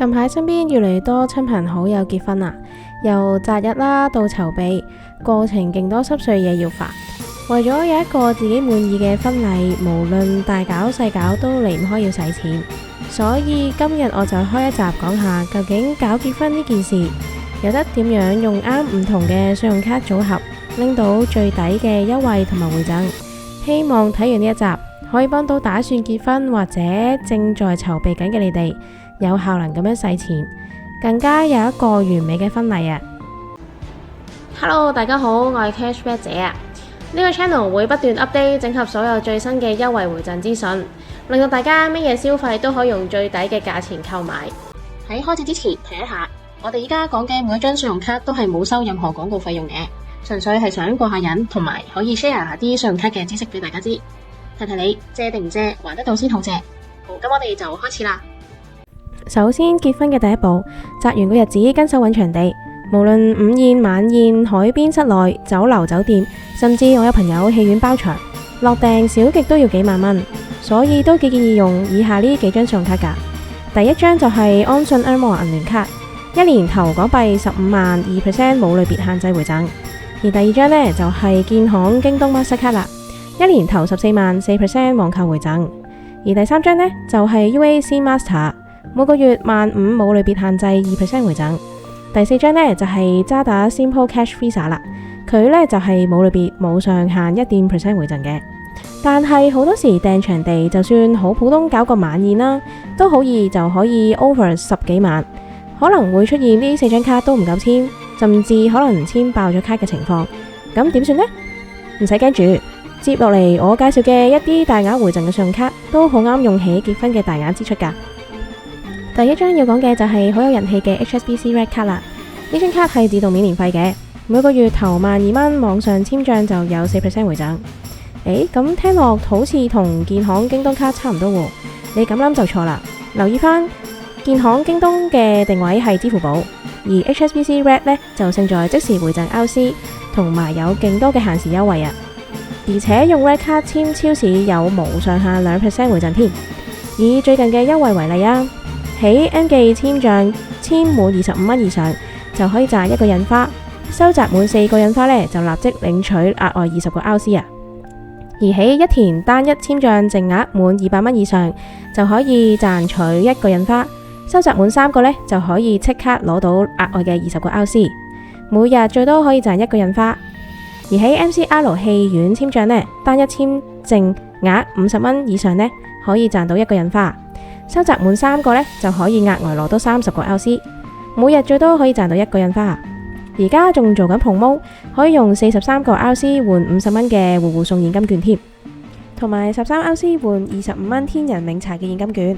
近排身邊越嚟越多親朋好友結婚啦，由擇日啦到籌備，過程勁多濕碎嘢要煩。為咗有一個自己滿意嘅婚禮，無論大搞細搞都離唔開要使錢。所以今日我就開一集講下，究竟搞結婚呢件事有得點樣用啱唔同嘅信用卡組合，拎到最抵嘅優惠同埋回贈。希望睇完呢一集可以幫到打算結婚或者正在籌備緊嘅你哋，有效能咁樣使錢，更加有一個完美嘅婚禮啊！Hello， 大家好，我係 Cashback 姐啊！呢個 channel 會不斷 update 整合所有最新嘅優惠回贈資訊，令到大家乜嘢消費都可以用最抵嘅價錢購買。喺開始之前提一下，我哋依家講嘅每一張信用卡都係冇收任何廣告費用嘅，純粹係想過下癮，同埋可以 share 下啲信用卡嘅知識俾大家知。提提你借定唔借，還得到先好借。好，咁我哋就開始啦。首先結婚嘅第一步，擇完個日子跟手揾場地，無論午宴、晚宴、海邊、室內、酒樓、酒店，甚至我有朋友戲院包場，落訂少極都要幾萬蚊，所以都幾建議用以下呢幾張信用卡㗎。第一張就係安信 Earnmore 銀聯卡，一年投港幣15萬，2% 冇類別限制回贈。而第二張呢，就係建行京東 Master 卡啦，一年投14萬，4% 網購回贈。而第三張呢，就係 UAC Master，每個月15000冇類別限制，2% 回贈。第四張呢，就係渣打 Simple Cash Visa 啦，佢呢，就係冇類別冇上限1.5% 回贈嘅。但係好多時訂場地就算好普通搞個晚宴啦，都好易就可以 over 10幾萬，可能會出現呢4張卡都唔夠簽，甚至可能簽爆咗卡嘅情況。咁點算呢？唔使驚住，接落嚟我介紹嘅一啲大額回贈嘅信用卡都好啱用喺結婚嘅大額支出㗎。第一張要講嘅就係好有人氣嘅 HSBC Red 卡啦，呢張卡係自動免年費嘅，每個月投12000蚊，網上簽賬就有4% 回贈。咁聽落好似同建行京東卡差唔多喎，你咁諗就錯啦。留意返建行京東嘅定位係支付寶，而 HSBC Red 呢就勝在即時回贈 RC， 同埋有勁多嘅限時優惠啊！而且用 Red 卡簽超市有無上限2% 回贈添。以最近嘅優惠為例啊，喺 M 記簽賬簽滿25蚊以上就可以賺1個印花，收集滿4個印花呢，就立即領取額外20個 RC 啊！而喺一田單一簽賬淨額滿200蚊以上就可以賺取1個印花，收集滿3個呢，就可以即刻攞到額外嘅20個 RC， 每日最多可以賺1個印花。而喺 MCR 戲院簽賬呢，單一簽淨額50蚊以上呢，可以賺到1個印花，收集滿3個呢，就可以額外攞到30個 RC， 每日最多可以賺到1個印花。而家仲做緊 promo， 可以用43個 RC 換50蚊嘅戶戶送現金券添，同埋13 RC 換25蚊天人茗茶嘅現金券，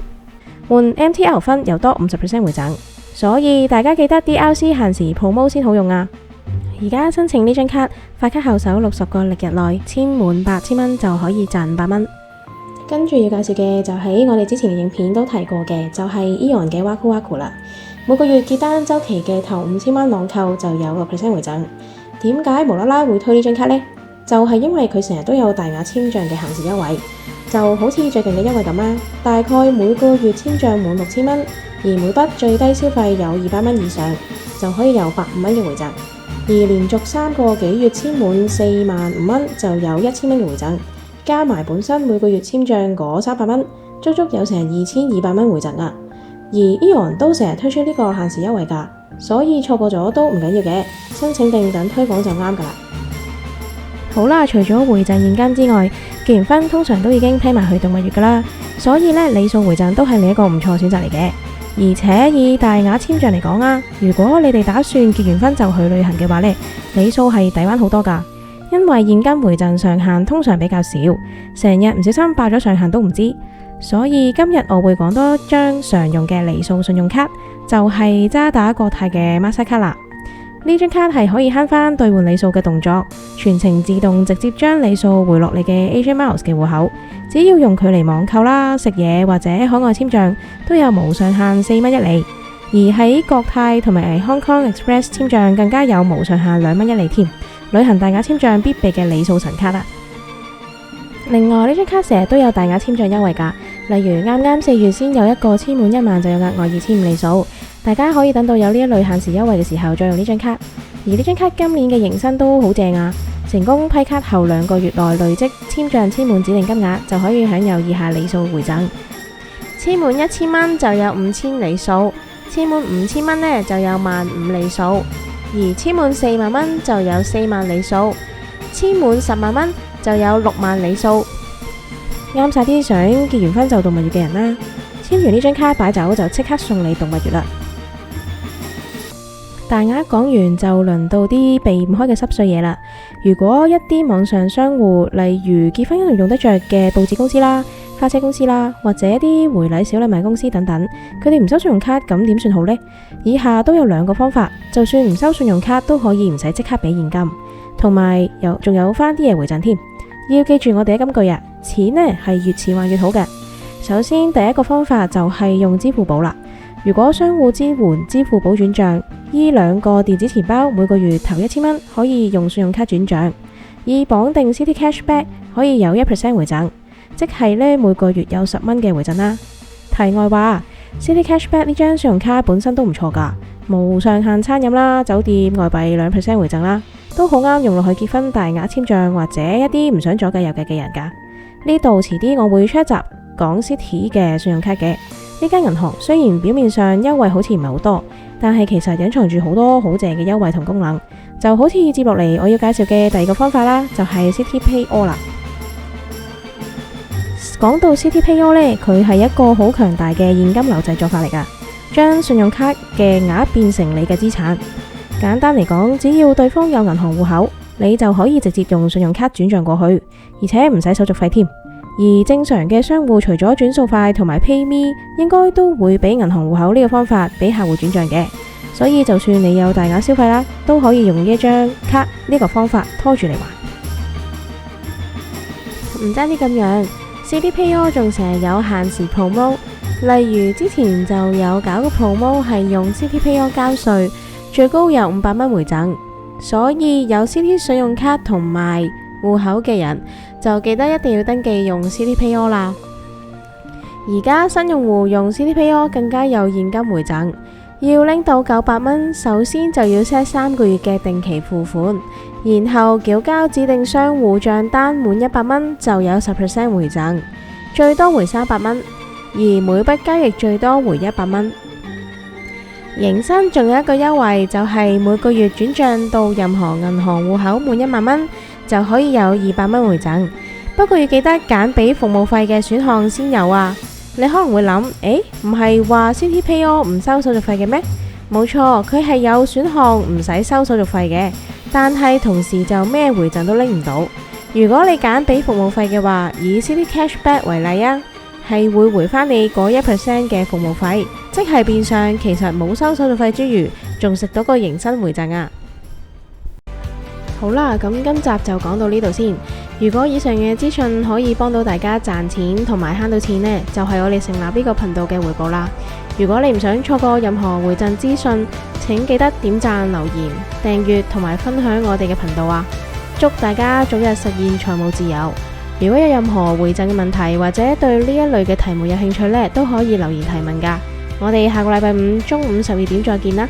換 MTL 分又多50% 回贈。所以大家記得啲 RC 限時 promo 先好用啊！而家申請呢張卡，發卡後手60個曆日內簽滿8000蚊就可以賺500蚊。跟住要介紹嘅就係我哋之前嘅影片都提過嘅，就係 AEON 嘅 Waku Waku 啦。每個月結單週期嘅頭5000蚊網購就有6% 回贈。點解無啦啦會推呢張卡呢？就係因為佢成日都有大額簽賬嘅限時優惠，就好似最近嘅優惠咁啦。大概每個月簽賬滿6000蚊，而每筆最低消費有200蚊以上，就可以有150蚊嘅回贈。而連續3個幾月簽滿45000蚊，就有1000蚊嘅回贈。加埋本身每個月簽賬嗰300蚊，足足有成2200蚊回贈啊！而 AEON 都成日推出呢個限時優惠㗎，所以錯過咗都唔緊要嘅，申請定等推廣就啱㗎啦。好啦，除咗回贈現金之外，結完婚通常都已經 plan 埋去度蜜月㗎啦，所以呢，里數回贈都係另一個唔錯選擇嚟嘅。而且以大額簽賬嚟講啊，如果你哋打算結完婚就去旅行嘅話呢，里數係抵玩好多㗎。因為現金回贈上限通常比較少，成日唔小心爆咗上限都唔知，所以今日我會講多張常用嘅里數信用卡，就係渣打國泰嘅 Master 卡啦。呢張卡係可以慳返兌換里數嘅動作，全程自動直接將里數回落你嘅 Asia Miles 嘅戶口，只要用佢嚟網購啦、食嘢或者海外簽賬都有無上限4蚊一里，而喺國泰同埋 Hong Kong Express 簽賬更加有無上限2蚊一里添。旅行大額簽賬必備嘅里數神卡啦。另外呢張卡成日都有大額簽賬優惠㗎，例如啱啱4月先有一個簽滿1萬就有額外2500里數，大家可以等到有呢一類限時優惠嘅時候再用呢張卡。而呢張卡今年嘅迎新都好正啊！成功批卡後2個月內累積簽賬簽滿指定金額，就可以享有以下里數回贈。簽滿1000蚊就有5000里數，簽滿5000蚊呢就有15000里數，而簽滿4萬蚊就有4萬里數，簽滿10萬蚊就有6萬里數。啱晒啲想結完婚就動物月嘅人啦，簽完呢張卡擺酒就即刻送你動物月啦。大額講完就輪到啲避唔開嘅濕碎嘢啦。如果一啲網上商戶，例如結婚一定用得着嘅報紙公司啦、花車公司啦，或者一啲回禮小禮物公司等等，佢哋唔收信用卡，咁點算好呢？以下都有2個方法，就算唔收信用卡都可以唔使即刻俾現金，同埋仲有翻啲嘢回贈添。要記住我哋嘅金句啊，錢呢係越遲還越好嘅。首先第一個方法就係用支付寶啦。如果商戶支援支付寶轉賬，依2個電子錢包每個月頭1000蚊可以用信用卡轉賬，以綁定 Citi Cashback 可以有1% 回贈，即係呢每個月有10蚊嘅回贈啦。題外話，Citi Cashback 呢張信用卡本身都唔錯噶，無上限餐飲啦、酒店外幣2% 回贈啦，都好啱用落去結婚大額簽賬或者一啲唔想左計右計嘅人噶。呢度遲啲我會出一集講 Citi 嘅信用卡嘅。呢間銀行雖然表面上優惠好似唔係好多，但係其實隱藏住好多好正嘅優惠同功能，就好似接落嚟我要介紹嘅第2個方法啦，就係 Citi Pay All 啦。講到 Citi Pay All 呢，佢係一個好強大嘅現金流製作法嚟噶，將信用卡嘅額變成你嘅資產。簡單嚟講，只要對方有銀行戶口，你就可以直接用信用卡轉賬過去，而且唔使手續費添。而正常嘅商戶除咗轉數快同埋 PayMe， 應該都會俾銀行戶口呢個方法俾客戶轉賬嘅。所以就算你有大額消費啦，都可以用呢一張卡呢個方法拖住嚟還。唔單止咁樣，Citi Pay All 仲成日有限時 promo， 例如之前就有搞個 promo 係用 Citi Pay All 交稅，最高有500蚊回贈。所以有 Citi 信用卡同埋戶口嘅人就記得一定要登記用 Citi Pay All 啦。而家新用戶用 Citi Pay All 更加有現金回贈，要拎到900蚊，首先就要 set 3個月嘅定期付款，然後繳交指定商戶賬單滿100蚊就有10% 回贈，最多回300蚊，而每筆交易最多回100蚊。迎新仲有一個優惠，就係每個月轉賬到任何銀行戶口滿1萬蚊就可以有200蚊回贈，不過要記得揀俾服務費嘅選項先有啊。你可能會諗，唔係話 Citi Pay All 唔收手續費嘅咩？冇錯，佢係有選項唔使收手續費嘅，但係同時就咩回贈都拎唔到。如果你揀俾服務費嘅話，以 Citi Cashback 為例啊，係會回返你嗰1% 嘅服務費，即係變相其實冇收手續費之餘，仲食到個迎新回贈啊！好啦，咁今集就講到呢度先。如果以上嘅資訊可以幫到大家賺錢同埋慳到錢呢，就係我哋成立呢個頻道嘅回報啦。如果你唔想錯過任何回贈資訊，請記得點讚、留言、訂閱同埋分享我哋嘅頻道啊！祝大家早日實現財務自由。如果有任何回贈嘅問題或者對呢一類嘅題目有興趣呢，都可以留言提問噶。我哋下個禮拜5中午12點再見啦！